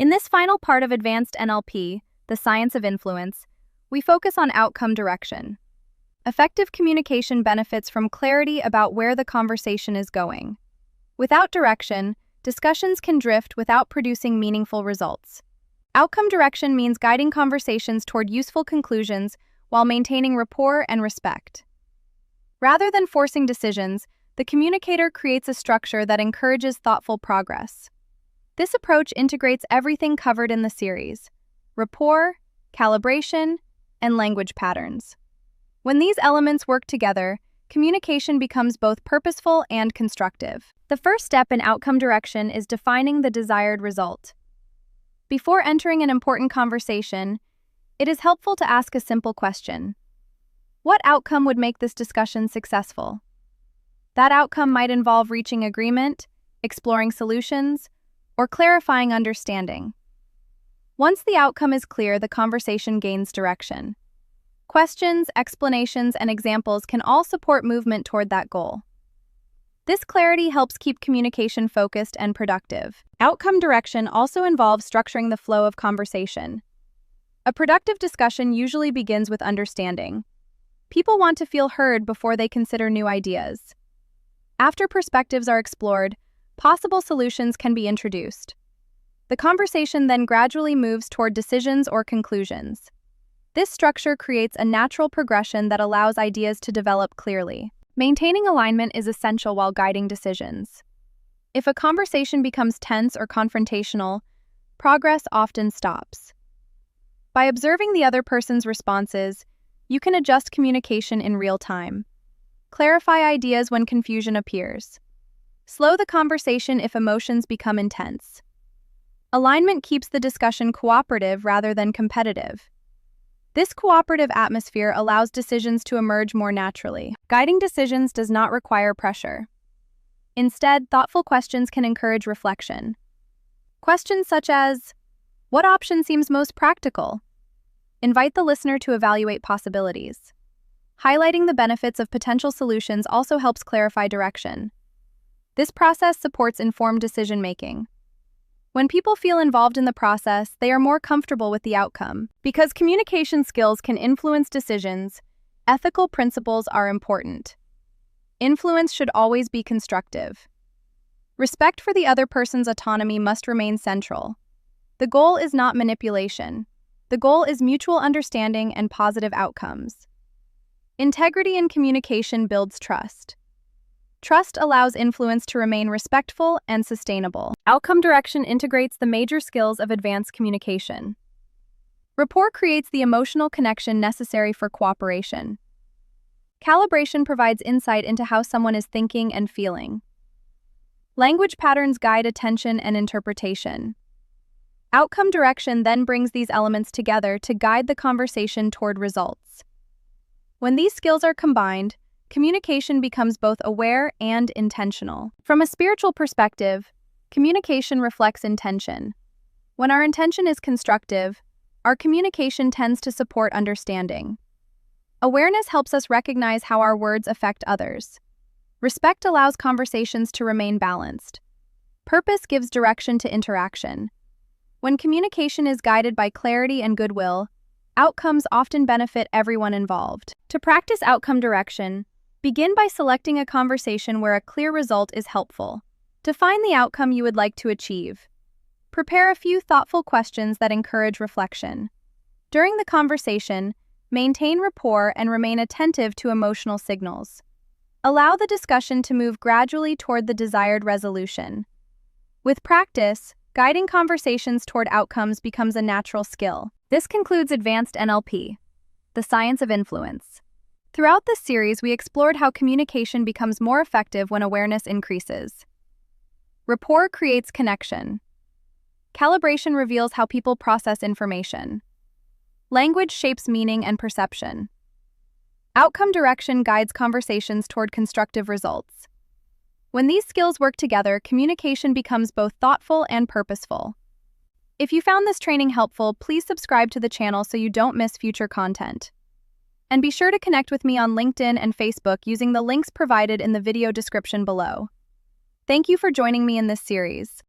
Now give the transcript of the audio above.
In this final part of Advanced NLP, the science of influence, we focus on outcome direction. Effective communication benefits from clarity about where the conversation is going. Without direction, discussions can drift without producing meaningful results. Outcome direction means guiding conversations toward useful conclusions while maintaining rapport and respect. Rather than forcing decisions, the communicator creates a structure that encourages thoughtful progress. This approach integrates everything covered in the series: rapport, calibration, and language patterns. When these elements work together, communication becomes both purposeful and constructive. The first step in outcome direction is defining the desired result. Before entering an important conversation, it is helpful to ask a simple question. What outcome would make this discussion successful? That outcome might involve reaching agreement, exploring solutions, or clarifying understanding. Once the outcome is clear, the conversation gains direction. Questions, explanations, and examples can all support movement toward that goal. This clarity helps keep communication focused and productive. Outcome direction also involves structuring the flow of conversation. A productive discussion usually begins with understanding. People want to feel heard before they consider new ideas. After perspectives are explored, possible solutions can be introduced. The conversation then gradually moves toward decisions or conclusions. This structure creates a natural progression that allows ideas to develop clearly. Maintaining alignment is essential while guiding decisions. If a conversation becomes tense or confrontational, progress often stops. By observing the other person's responses, you can adjust communication in real time. Clarify ideas when confusion appears. Slow the conversation if emotions become intense. Alignment keeps the discussion cooperative rather than competitive. This cooperative atmosphere allows decisions to emerge more naturally. Guiding decisions does not require pressure. Instead, thoughtful questions can encourage reflection. Questions such as, "What option seems most practical?" invite the listener to evaluate possibilities. Highlighting the benefits of potential solutions also helps clarify direction. This process supports informed decision-making. When people feel involved in the process, they are more comfortable with the outcome. Because communication skills can influence decisions, ethical principles are important. Influence should always be constructive. Respect for the other person's autonomy must remain central. The goal is not manipulation. The goal is mutual understanding and positive outcomes. Integrity in communication builds trust. Trust allows influence to remain respectful and sustainable. Outcome direction integrates the major skills of advanced communication. Rapport creates the emotional connection necessary for cooperation. Calibration provides insight into how someone is thinking and feeling. Language patterns guide attention and interpretation. Outcome direction then brings these elements together to guide the conversation toward results. When these skills are combined, communication becomes both aware and intentional. From a spiritual perspective, communication reflects intention. When our intention is constructive, our communication tends to support understanding. Awareness helps us recognize how our words affect others. Respect allows conversations to remain balanced. Purpose gives direction to interaction. When communication is guided by clarity and goodwill, outcomes often benefit everyone involved. To practice outcome direction, begin by selecting a conversation where a clear result is helpful. Define the outcome you would like to achieve. Prepare a few thoughtful questions that encourage reflection. During the conversation, maintain rapport and remain attentive to emotional signals. Allow the discussion to move gradually toward the desired resolution. With practice, guiding conversations toward outcomes becomes a natural skill. This concludes Advanced NLP, the science of influence. Throughout this series, we explored how communication becomes more effective when awareness increases. Rapport creates connection. Calibration reveals how people process information. Language shapes meaning and perception. Outcome direction guides conversations toward constructive results. When these skills work together, communication becomes both thoughtful and purposeful. If you found this training helpful, please subscribe to the channel so you don't miss future content. And be sure to connect with me on LinkedIn and Facebook using the links provided in the video description below. Thank you for joining me in this series.